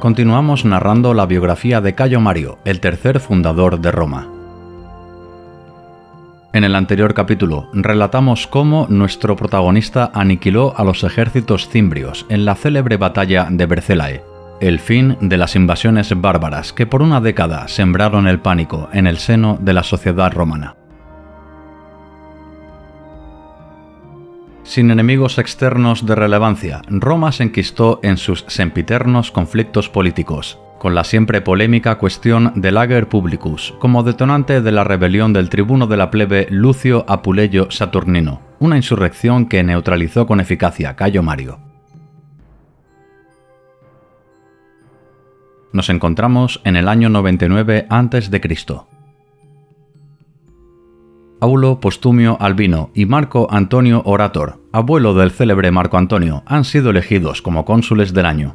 Continuamos narrando la biografía de Cayo Mario, el tercer fundador de Roma. En el anterior capítulo relatamos cómo nuestro protagonista aniquiló a los ejércitos cimbrios en la célebre batalla de Vercellae, el fin de las invasiones bárbaras que por una década sembraron el pánico en el seno de la sociedad romana. Sin enemigos externos de relevancia, Roma se enquistó en sus sempiternos conflictos políticos, con la siempre polémica cuestión del Ager Publicus como detonante de la rebelión del tribuno de la plebe Lucio Apuleyo Saturnino, una insurrección que neutralizó con eficacia a Cayo Mario. Nos encontramos en el año 99 a.C. Aulo Postumio Albino y Marco Antonio Orator, abuelo del célebre Marco Antonio, han sido elegidos como cónsules del año.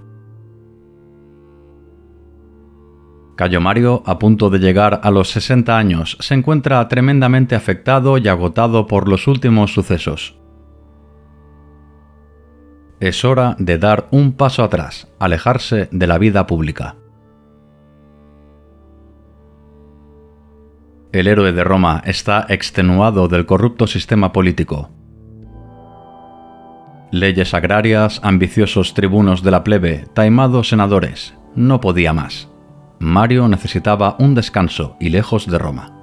Cayo Mario, a punto de llegar a los 60 años, se encuentra tremendamente afectado y agotado por los últimos sucesos. Es hora de dar un paso atrás, alejarse de la vida pública. El héroe de Roma está extenuado del corrupto sistema político. Leyes agrarias, ambiciosos tribunos de la plebe, taimados senadores. No podía más. Mario necesitaba un descanso y lejos de Roma.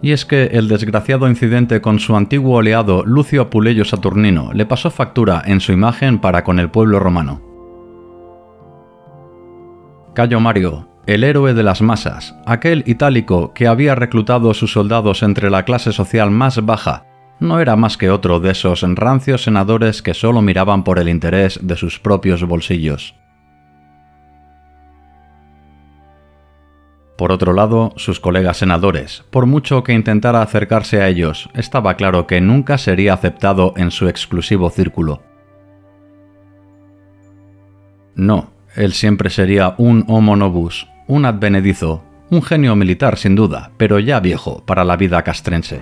Y es que el desgraciado incidente con su antiguo aliado Lucio Apuleyo Saturnino le pasó factura en su imagen para con el pueblo romano. Cayo Mario, el héroe de las masas, aquel itálico que había reclutado a sus soldados entre la clase social más baja, no era más que otro de esos rancios senadores que solo miraban por el interés de sus propios bolsillos. Por otro lado, sus colegas senadores, por mucho que intentara acercarse a ellos, estaba claro que nunca sería aceptado en su exclusivo círculo. No. Él siempre sería un homo novus, un advenedizo, un genio militar sin duda, pero ya viejo para la vida castrense.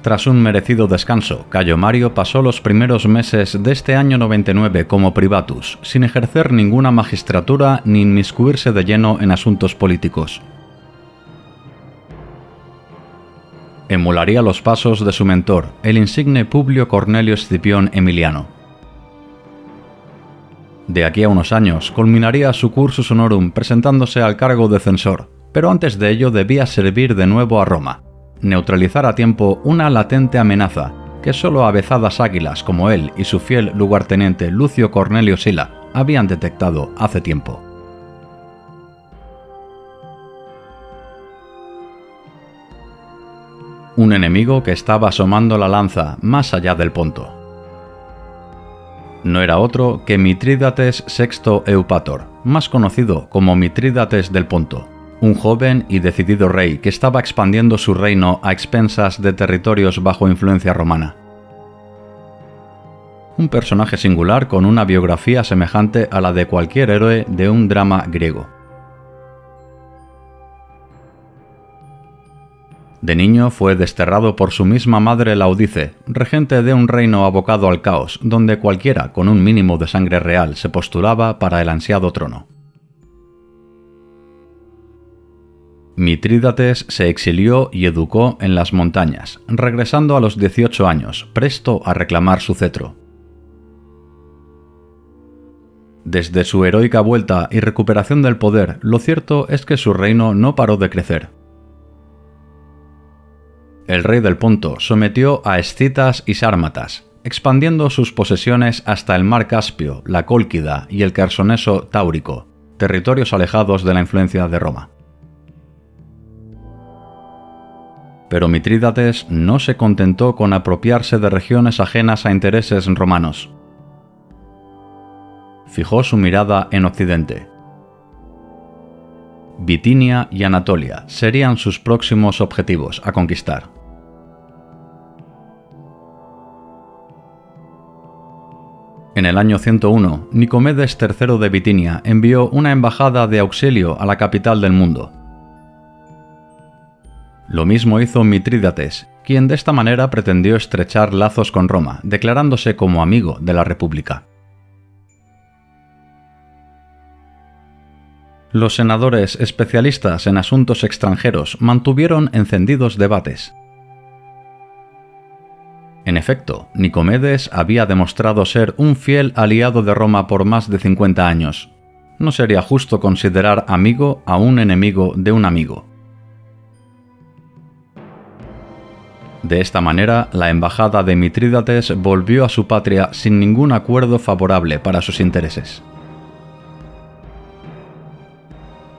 Tras un merecido descanso, Cayo Mario pasó los primeros meses de este año 99 como privatus, sin ejercer ninguna magistratura ni inmiscuirse de lleno en asuntos políticos. Emularía los pasos de su mentor, el insigne Publio Cornelio Escipión Emiliano. De aquí a unos años culminaría su cursus honorum presentándose al cargo de censor, pero antes de ello debía servir de nuevo a Roma, neutralizar a tiempo una latente amenaza que solo avezadas águilas como él y su fiel lugarteniente Lucio Cornelio Sila habían detectado hace tiempo. Un enemigo que estaba asomando la lanza más allá del Ponto. No era otro que Mitrídates VI Eupator, más conocido como Mitrídates del Ponto, un joven y decidido rey que estaba expandiendo su reino a expensas de territorios bajo influencia romana. Un personaje singular con una biografía semejante a la de cualquier héroe de un drama griego. De niño fue desterrado por su misma madre Laudice, regente de un reino abocado al caos, donde cualquiera con un mínimo de sangre real se postulaba para el ansiado trono. Mitrídates se exilió y educó en las montañas, regresando a los 18 años, presto a reclamar su cetro. Desde su heroica vuelta y recuperación del poder, lo cierto es que su reino no paró de crecer. El rey del Ponto sometió a escitas y sármatas, expandiendo sus posesiones hasta el mar Caspio, la Cólquida y el Carsoneso Táurico, territorios alejados de la influencia de Roma. Pero Mitrídates no se contentó con apropiarse de regiones ajenas a intereses romanos. Fijó su mirada en Occidente. Bitinia y Anatolia serían sus próximos objetivos a conquistar. En el año 101, Nicomedes III de Bitinia envió una embajada de auxilio a la capital del mundo. Lo mismo hizo Mitrídates, quien de esta manera pretendió estrechar lazos con Roma, declarándose como amigo de la República. Los senadores especialistas en asuntos extranjeros mantuvieron encendidos debates. En efecto, Nicomedes había demostrado ser un fiel aliado de Roma por más de 50 años. No sería justo considerar amigo a un enemigo de un amigo. De esta manera, la embajada de Mitrídates volvió a su patria sin ningún acuerdo favorable para sus intereses.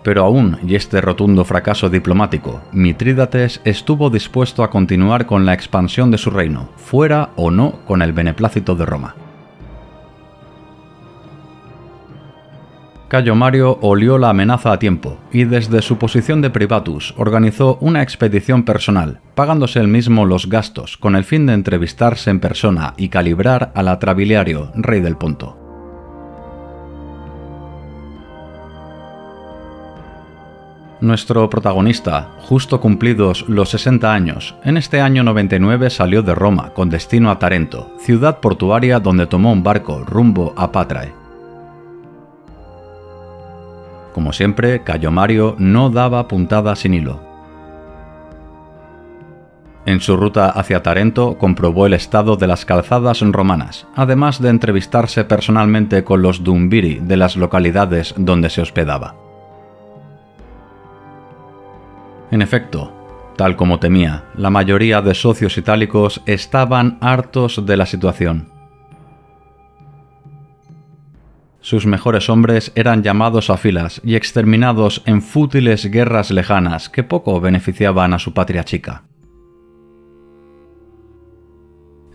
Pero aún y este rotundo fracaso diplomático, Mitrídates estuvo dispuesto a continuar con la expansión de su reino, fuera o no con el beneplácito de Roma. Cayo Mario olió la amenaza a tiempo y desde su posición de privatus organizó una expedición personal, pagándose él mismo los gastos con el fin de entrevistarse en persona y calibrar al Atrabiliario, rey del Ponto. Nuestro protagonista, justo cumplidos los 60 años, en este año 99 salió de Roma con destino a Tarento, ciudad portuaria donde tomó un barco rumbo a Patrae. Como siempre, Cayo Mario no daba puntada sin hilo. En su ruta hacia Tarento comprobó el estado de las calzadas romanas, además de entrevistarse personalmente con los dumbiri de las localidades donde se hospedaba. En efecto, tal como temía, la mayoría de socios itálicos estaban hartos de la situación. Sus mejores hombres eran llamados a filas y exterminados en fútiles guerras lejanas que poco beneficiaban a su patria chica.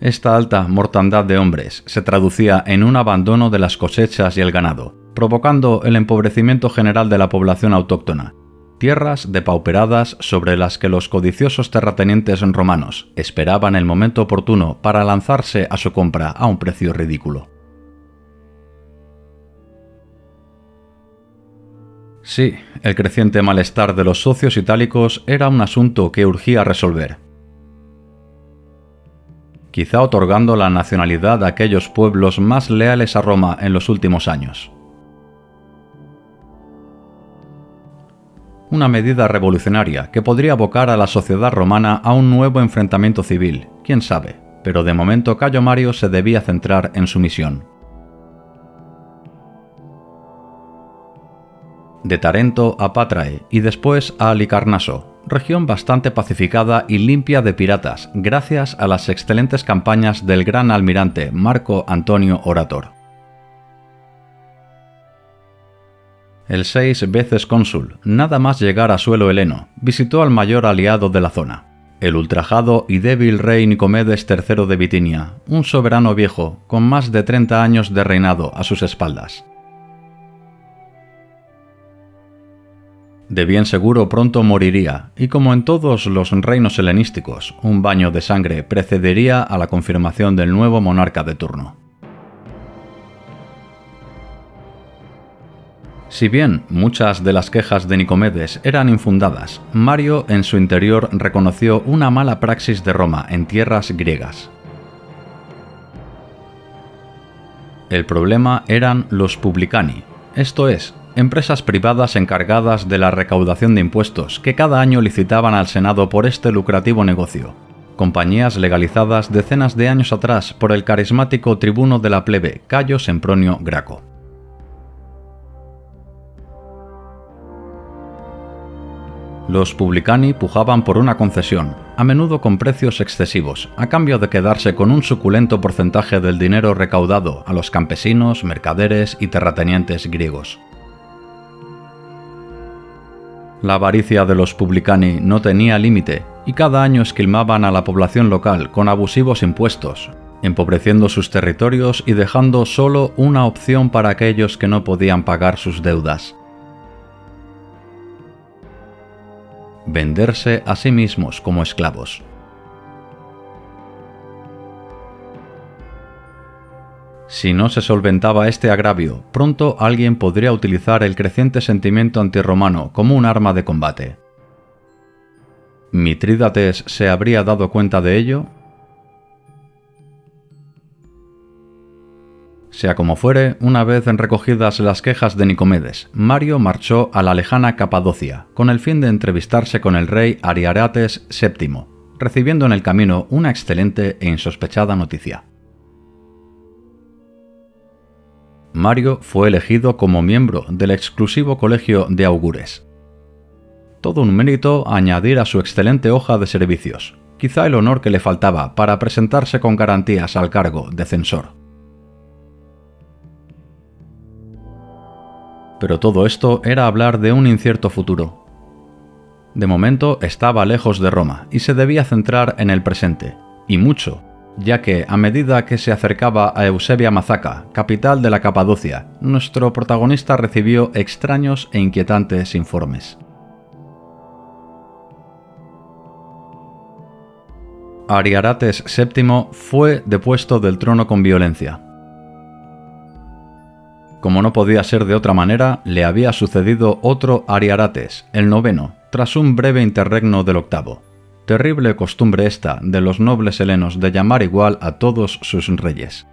Esta alta mortandad de hombres se traducía en un abandono de las cosechas y el ganado, provocando el empobrecimiento general de la población autóctona, tierras depauperadas sobre las que los codiciosos terratenientes romanos esperaban el momento oportuno para lanzarse a su compra a un precio ridículo. Sí, el creciente malestar de los socios itálicos era un asunto que urgía resolver. Quizá otorgando la nacionalidad a aquellos pueblos más leales a Roma en los últimos años. Una medida revolucionaria que podría abocar a la sociedad romana a un nuevo enfrentamiento civil, quién sabe, pero de momento Cayo Mario se debía centrar en su misión. De Tarento a Patrae y después a Halicarnaso, región bastante pacificada y limpia de piratas gracias a las excelentes campañas del gran almirante Marco Antonio Orator. El 6 veces cónsul, nada más llegar a suelo heleno, visitó al mayor aliado de la zona, el ultrajado y débil rey Nicomedes III de Bitinia, un soberano viejo con más de 30 años de reinado a sus espaldas. De bien seguro pronto moriría, y como en todos los reinos helenísticos, un baño de sangre precedería a la confirmación del nuevo monarca de turno. Si bien muchas de las quejas de Nicomedes eran infundadas, Mario en su interior reconoció una mala praxis de Roma en tierras griegas. El problema eran los publicani, esto es, empresas privadas encargadas de la recaudación de impuestos que cada año licitaban al Senado por este lucrativo negocio, compañías legalizadas decenas de años atrás por el carismático tribuno de la plebe Cayo Sempronio Graco. Los publicani pujaban por una concesión, a menudo con precios excesivos, a cambio de quedarse con un suculento porcentaje del dinero recaudado a los campesinos, mercaderes y terratenientes griegos. La avaricia de los publicani no tenía límite y cada año esquilmaban a la población local con abusivos impuestos, empobreciendo sus territorios y dejando solo una opción para aquellos que no podían pagar sus deudas: venderse a sí mismos como esclavos. Si no se solventaba este agravio, pronto alguien podría utilizar el creciente sentimiento antirromano como un arma de combate. ¿Mitrídates se habría dado cuenta de ello? Sea como fuere, una vez recogidas las quejas de Nicomedes, Mario marchó a la lejana Capadocia, con el fin de entrevistarse con el rey Ariarathes VII, recibiendo en el camino una excelente e insospechada noticia. Mario fue elegido como miembro del exclusivo colegio de augures. Todo un mérito añadir a su excelente hoja de servicios, quizá el honor que le faltaba para presentarse con garantías al cargo de censor. Pero todo esto era hablar de un incierto futuro. De momento estaba lejos de Roma y se debía centrar en el presente, y mucho, ya que a medida que se acercaba a Eusebia Mazaca, capital de la Capadocia, nuestro protagonista recibió extraños e inquietantes informes. Ariarathes VII fue depuesto del trono con violencia. Como no podía ser de otra manera, le había sucedido otro Ariarathes, el noveno, tras un breve interregno del octavo. Terrible costumbre esta de los nobles helenos de llamar igual a todos sus reyes.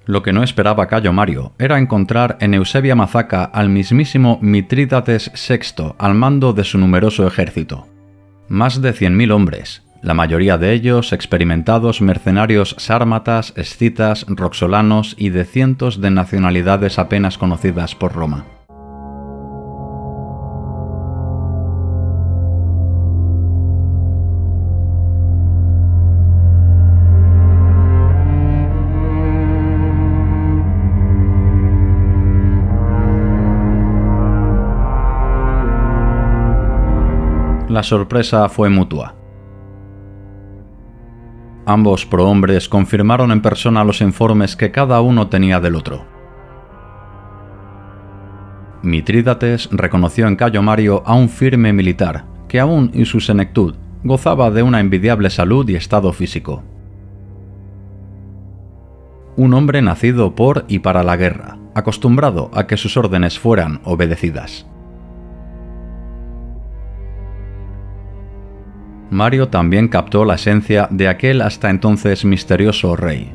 Lo que no esperaba Cayo Mario era encontrar en Eusebia Mazaca al mismísimo Mitrídates VI al mando de su numeroso ejército. Más de 100.000 hombres, la mayoría de ellos experimentados mercenarios sármatas, escitas, roxolanos y de cientos de nacionalidades apenas conocidas por Roma. La sorpresa fue mutua. Ambos prohombres confirmaron en persona los informes que cada uno tenía del otro. Mitrídates reconoció en Cayo Mario a un firme militar, que aún y su senectud gozaba de una envidiable salud y estado físico. Un hombre nacido por y para la guerra, acostumbrado a que sus órdenes fueran obedecidas. Mario también captó la esencia de aquel hasta entonces misterioso rey.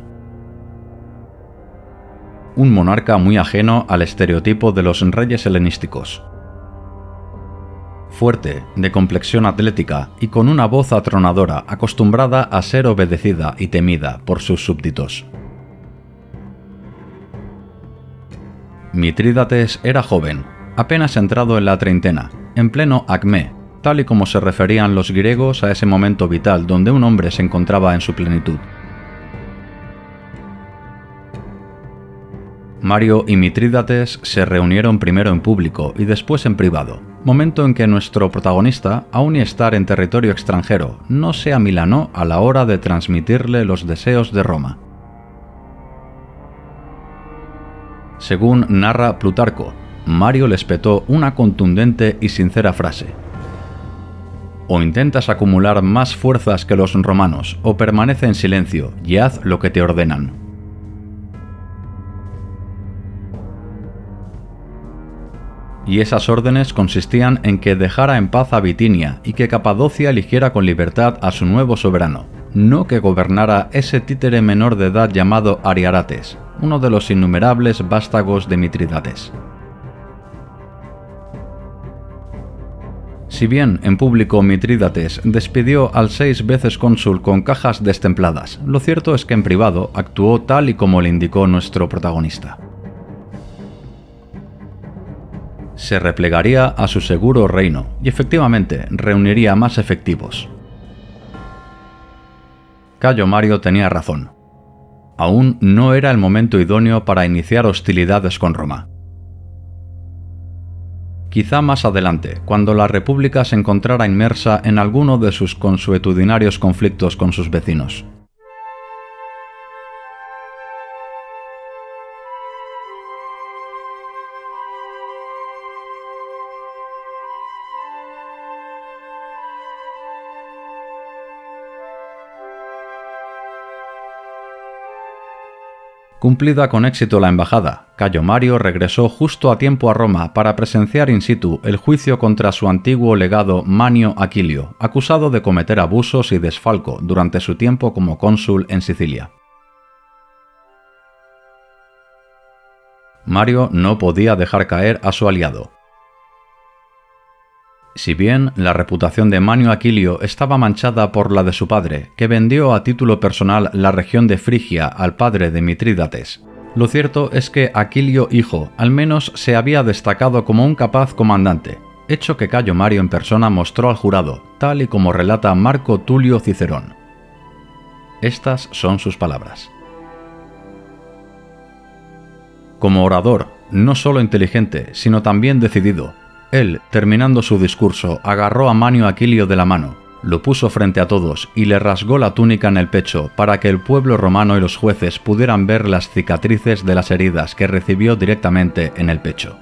Un monarca muy ajeno al estereotipo de los reyes helenísticos. Fuerte, de complexión atlética y con una voz atronadora acostumbrada a ser obedecida y temida por sus súbditos. Mitrídates era joven, apenas entrado en la treintena, en pleno acmé, tal y como se referían los griegos a ese momento vital donde un hombre se encontraba en su plenitud. Mario y Mitrídates se reunieron primero en público y después en privado, momento en que nuestro protagonista, aun y estar en territorio extranjero, no se amilanó a la hora de transmitirle los deseos de Roma. Según narra Plutarco, Mario le espetó una contundente y sincera frase: o intentas acumular más fuerzas que los romanos, o permanece en silencio y haz lo que te ordenan. Y esas órdenes consistían en que dejara en paz a Bitinia y que Capadocia eligiera con libertad a su nuevo soberano, no que gobernara ese títere menor de edad llamado Ariarathes, uno de los innumerables vástagos de Mitrídates. Si bien en público Mitrídates despidió al 6 veces cónsul con cajas destempladas, lo cierto es que en privado actuó tal y como le indicó nuestro protagonista. Se replegaría a su seguro reino y efectivamente reuniría más efectivos. Cayo Mario tenía razón. Aún no era el momento idóneo para iniciar hostilidades con Roma. Quizá más adelante, cuando la República se encontrara inmersa en alguno de sus consuetudinarios conflictos con sus vecinos. Cumplida con éxito la embajada, Cayo Mario regresó justo a tiempo a Roma para presenciar in situ el juicio contra su antiguo legado Manio Aquilio, acusado de cometer abusos y desfalco durante su tiempo como cónsul en Sicilia. Mario no podía dejar caer a su aliado. Si bien la reputación de Manio Aquilio estaba manchada por la de su padre, que vendió a título personal la región de Frigia al padre de Mitrídates, lo cierto es que Aquilio hijo al menos se había destacado como un capaz comandante, hecho que Cayo Mario en persona mostró al jurado, tal y como relata Marco Tulio Cicerón. Estas son sus palabras. Como orador, no solo inteligente, sino también decidido, él, terminando su discurso, agarró a Manio Aquilio de la mano, lo puso frente a todos y le rasgó la túnica en el pecho para que el pueblo romano y los jueces pudieran ver las cicatrices de las heridas que recibió directamente en el pecho.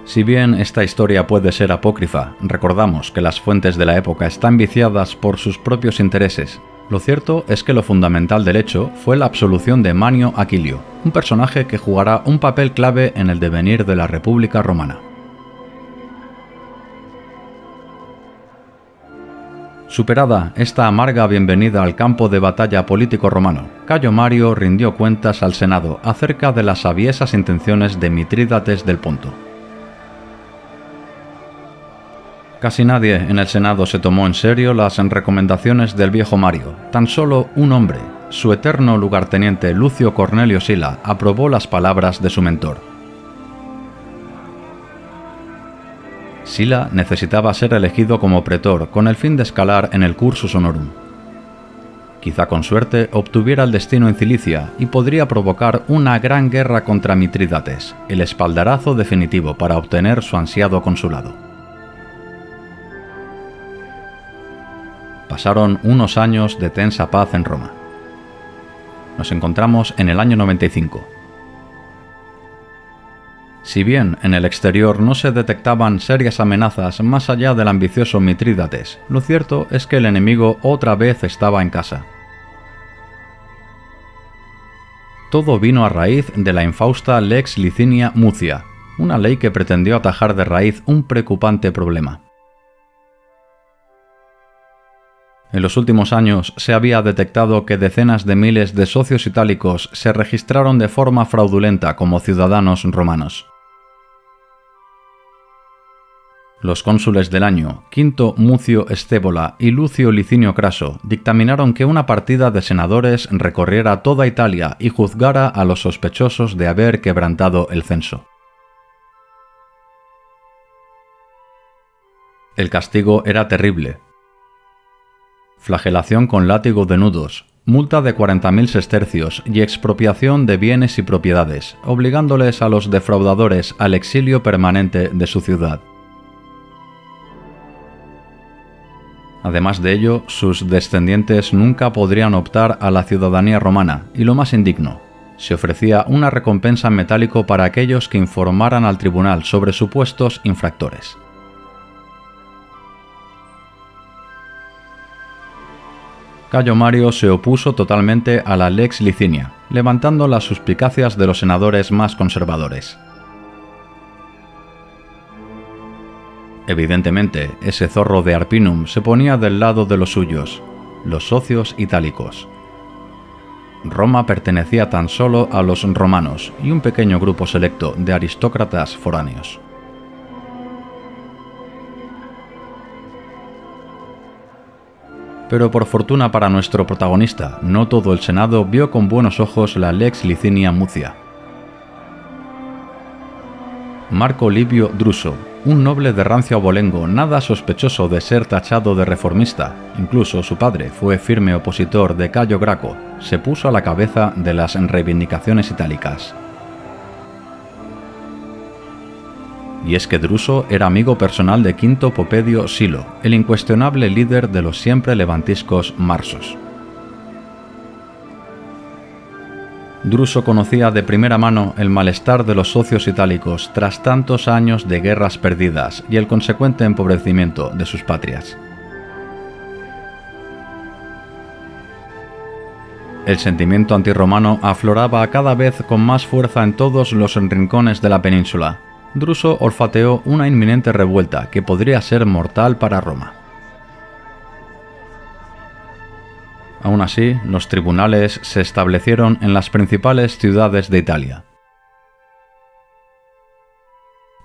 Si bien esta historia puede ser apócrifa, recordamos que las fuentes de la época están viciadas por sus propios intereses. Lo cierto es que lo fundamental del hecho fue la absolución de Manio Aquilio, un personaje que jugará un papel clave en el devenir de la República Romana. Superada esta amarga bienvenida al campo de batalla político romano, Cayo Mario rindió cuentas al Senado acerca de las aviesas intenciones de Mitrídates del Ponto. Casi nadie en el Senado se tomó en serio las recomendaciones del viejo Mario. Tan solo un hombre, su eterno lugarteniente Lucio Cornelio Sila, aprobó las palabras de su mentor. Sila necesitaba ser elegido como pretor con el fin de escalar en el cursus honorum. Quizá con suerte obtuviera el destino en Cilicia y podría provocar una gran guerra contra Mitrídates, el espaldarazo definitivo para obtener su ansiado consulado. Pasaron unos años de tensa paz en Roma. Nos encontramos en el año 95. Si bien en el exterior no se detectaban serias amenazas más allá del ambicioso Mitrídates, lo cierto es que el enemigo otra vez estaba en casa. Todo vino a raíz de la infausta Lex Licinia Mucia, una ley que pretendió atajar de raíz un preocupante problema. En los últimos años se había detectado que decenas de miles de socios itálicos se registraron de forma fraudulenta como ciudadanos romanos. Los cónsules del año, Quinto Mucio Escévola y Lucio Licinio Craso, dictaminaron que una partida de senadores recorriera toda Italia y juzgara a los sospechosos de haber quebrantado el censo. El castigo era terrible. Flagelación con látigo de nudos, multa de 40.000 sestercios y expropiación de bienes y propiedades, obligándoles a los defraudadores al exilio permanente de su ciudad. Además de ello, sus descendientes nunca podrían optar a la ciudadanía romana, y lo más indigno, se ofrecía una recompensa en metálico para aquellos que informaran al tribunal sobre supuestos infractores. Cayo Mario se opuso totalmente a la Lex Licinia, levantando las suspicacias de los senadores más conservadores. Evidentemente, ese zorro de Arpinum se ponía del lado de los suyos, los socios itálicos. Roma pertenecía tan solo a los romanos y un pequeño grupo selecto de aristócratas foráneos. Pero por fortuna para nuestro protagonista, no todo el Senado vio con buenos ojos la Lex Licinia Mucia. Marco Livio Druso, un noble de rancio abolengo nada sospechoso de ser tachado de reformista, incluso su padre fue firme opositor de Cayo Graco, se puso a la cabeza de las reivindicaciones itálicas. Y es que Druso era amigo personal de Quinto Popedio Silo, el incuestionable líder de los siempre levantiscos marsos. Druso conocía de primera mano el malestar de los socios itálicos tras tantos años de guerras perdidas y el consecuente empobrecimiento de sus patrias. El sentimiento antirromano afloraba cada vez con más fuerza en todos los rincones de la península. Druso olfateó una inminente revuelta que podría ser mortal para Roma. Aún así, los tribunales se establecieron en las principales ciudades de Italia.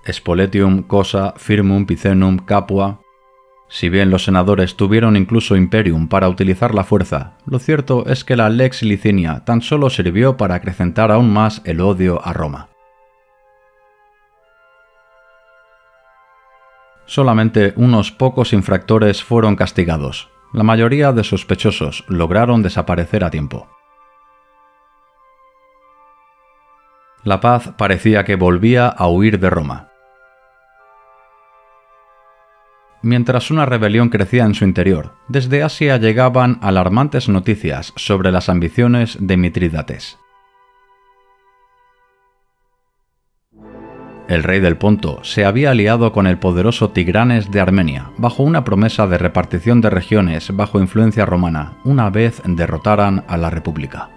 Spoletium, Cosa, Firmum, Picenum, Capua. Si bien los senadores tuvieron incluso imperium para utilizar la fuerza, lo cierto es que la Lex Licinia tan solo sirvió para acrecentar aún más el odio a Roma. Solamente unos pocos infractores fueron castigados. La mayoría de sospechosos lograron desaparecer a tiempo. La paz parecía que volvía a huir de Roma. Mientras una rebelión crecía en su interior, desde Asia llegaban alarmantes noticias sobre las ambiciones de Mitrídates. El rey del Ponto se había aliado con el poderoso Tigranes de Armenia, bajo una promesa de repartición de regiones bajo influencia romana, una vez derrotaran a la República.